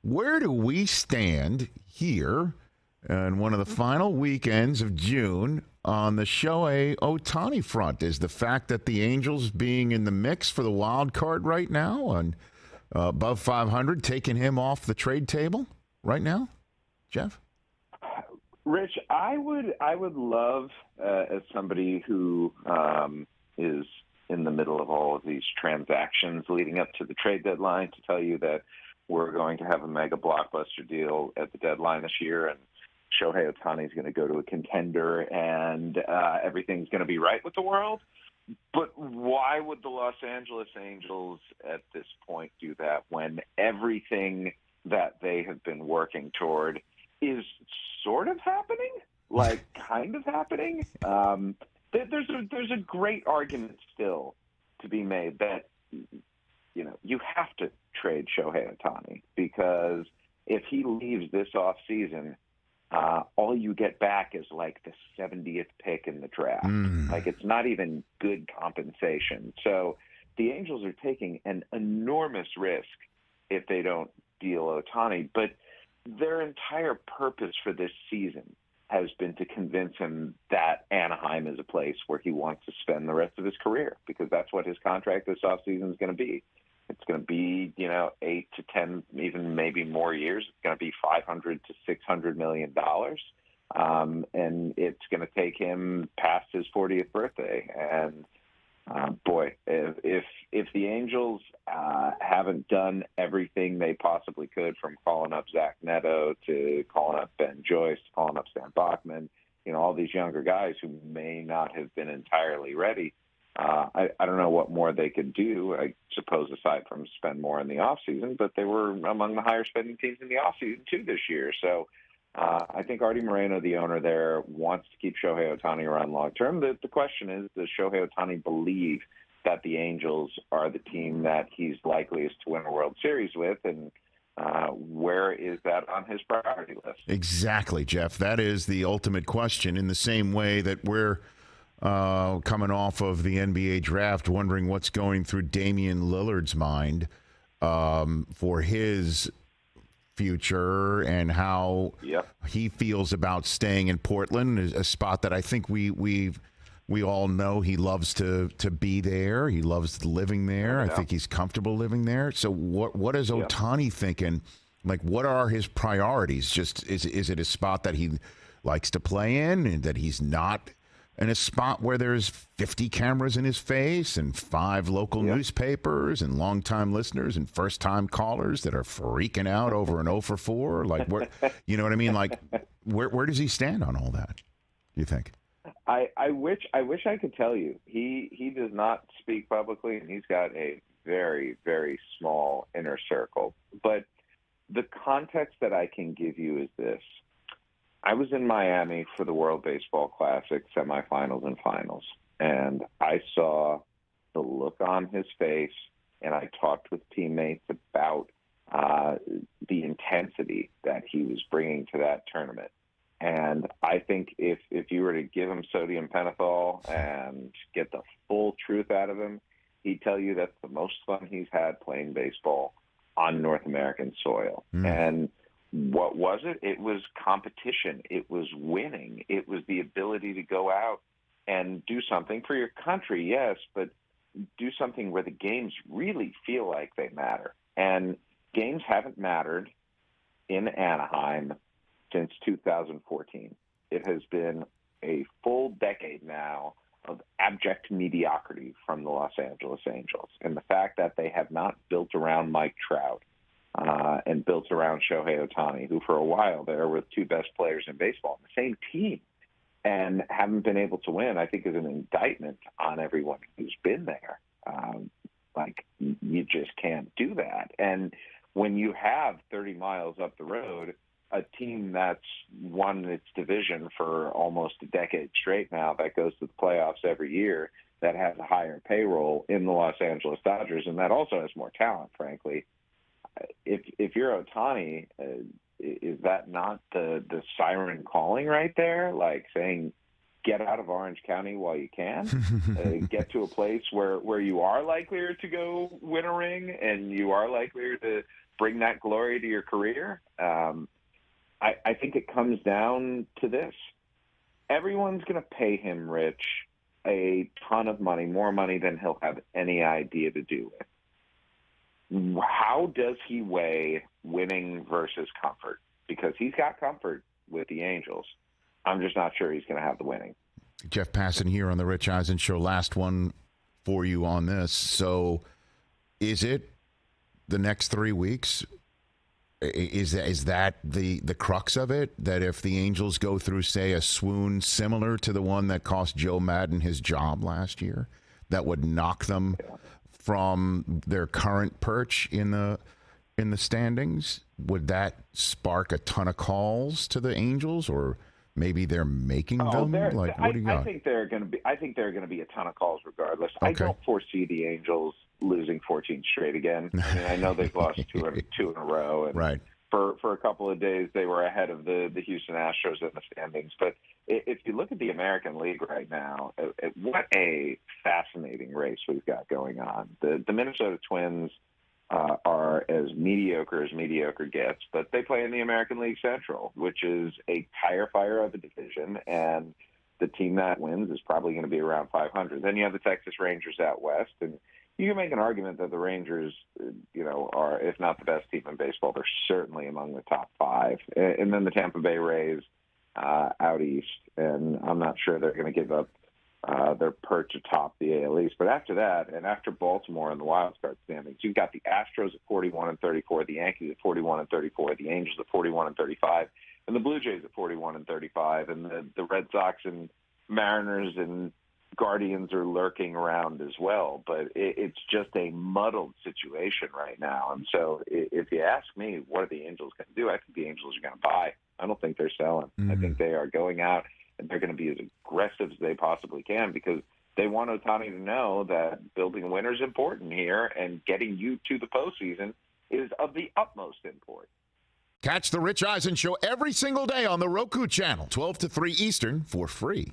Where do we stand here in one of the final weekends of June on the Shohei Ohtani front? Is the fact that the Angels being in the mix for the wild card right now and above 500 taking him off the trade table right now, Jeff? Rich, I would love, as somebody who is in the middle of all of these transactions leading up to the trade deadline, to tell you that we're going to have a mega blockbuster deal at the deadline this year, and Shohei Ohtani is going to go to a contender, and everything's going to be right with the world. But why would the Los Angeles Angels at this point do that when everything that they have been working toward is sort of happening, like kind of happening? There's a great argument still to be made that, you have to trade Shohei Ohtani, because if he leaves this offseason, all you get back is like the 70th pick in the draft. Like, it's not even good compensation. So the Angels are taking an enormous risk if they don't deal Ohtani, but their entire purpose for this season has been to convince him that Anaheim is a place where he wants to spend the rest of his career, because that's what his contract this offseason is going to be. It's going to be, 8 to 10, even maybe more years. It's going to be $500 to $600 million. And it's going to take him past his 40th birthday. And boy, if the Angels haven't done everything they possibly could, from calling up Zach Neto to calling up Ben Joyce, to calling up Sam Bachman, all these younger guys who may not have been entirely ready, I don't know what more they could do, I suppose, aside from spend more in the offseason, but they were among the higher spending teams in the offseason too this year. So I think Artie Moreno, the owner there, wants to keep Shohei Ohtani around long term. The question is, does Shohei Ohtani believe that the Angels are the team that he's likeliest to win a World Series with, and where is that on his priority list? Exactly, Jeff. That is the ultimate question, in the same way that we're coming off of the NBA draft, wondering what's going through Damian Lillard's mind for his future and how he feels about staying in Portland, a spot that I think we all know he loves to be there. He loves living there. I think he's comfortable living there. So what is Ohtani thinking? Like, what are his priorities? Just is it a spot that he likes to play in, and that he's not in a spot where there's 50 cameras in his face and 5 local newspapers and longtime listeners and first-time callers that are freaking out over an 0 for 4? Like, where, you know what I mean? Like, where does he stand on all that, you think? I wish I could tell you. He does not speak publicly, and he's got a very, very small inner circle. But the context that I can give you is this. I was in Miami for the World Baseball Classic semifinals and finals, and I saw the look on his face, and I talked with teammates about the intensity that he was bringing to that tournament. And I think if you were to give him sodium pentothal and get the full truth out of him, he'd tell you that's the most fun he's had playing baseball on North American soil. And what was it? It was competition. It was winning. It was the ability to go out and do something for your country, yes, but do something where the games really feel like they matter. And games haven't mattered in Anaheim since 2014. It has been a full decade now of abject mediocrity from the Los Angeles Angels. And the fact that they have not built around Mike Trout and built around Shohei Ohtani, who for a while there were the 2 best players in baseball on the same team, and haven't been able to win, I think is an indictment on everyone who's been there. Like, you just can't do that. And when you have 30 miles up the road a team that's won its division for almost a decade straight now, that goes to the playoffs every year, that has a higher payroll in the Los Angeles Dodgers, and that also has more talent, frankly. If you're Ohtani, is that not the siren calling right there? Like saying, get out of Orange County while you can. Get to a place where you are likelier to go win a ring and you are likelier to bring that glory to your career. I think it comes down to this. Everyone's going to pay him, Rich, a ton of money, more money than he'll have any idea to do with. How does he weigh winning versus comfort? Because he's got comfort with the Angels. I'm just not sure he's going to have the winning. Jeff Passan here on the Rich Eisen Show. Last one for you on this. So is it the next 3 weeks? Is that the crux of it? That if the Angels go through, say, a swoon similar to the one that cost Joe Madden his job last year, that would knock them from their current perch in the standings? Would that spark a ton of calls to the Angels, or maybe they're making them? Like, what do you got? I think there are going to be a ton of calls regardless. Okay. I don't foresee the Angels losing 14 straight again. I mean, I know they've lost two in a row, and right. For a couple of days they were ahead of the Houston Astros in the standings. But if you look at the American League right now, what a fascinating race we've got going on. The Minnesota Twins are as mediocre gets, but they play in the American League Central, which is a tire fire of a division, and the team that wins is probably going to be around 500. Then you have the Texas Rangers out west, and you can make an argument that the Rangers, are, if not the best team in baseball, they're certainly among the top 5. And then the Tampa Bay Rays out east, and I'm not sure they're going to give up their perch atop the AL East. But after that, and after Baltimore in the wild card standings, you've got the Astros at 41-34, the Yankees at 41-34, the Angels at 41-35, and the Blue Jays at 41-35, and the Red Sox and Mariners and Guardians are lurking around as well. But it's just a muddled situation right now. And so if you ask me, what are the Angels going to do? I think the Angels are going to buy. I don't think they're selling. Mm-hmm. I think they are going out, and they're going to be as aggressive as they possibly can, because they want Ohtani to know that building a winner is important here, and getting you to the postseason is of the utmost import. Catch the Rich Eisen Show every single day on the Roku channel, 12 to 3 Eastern, for free.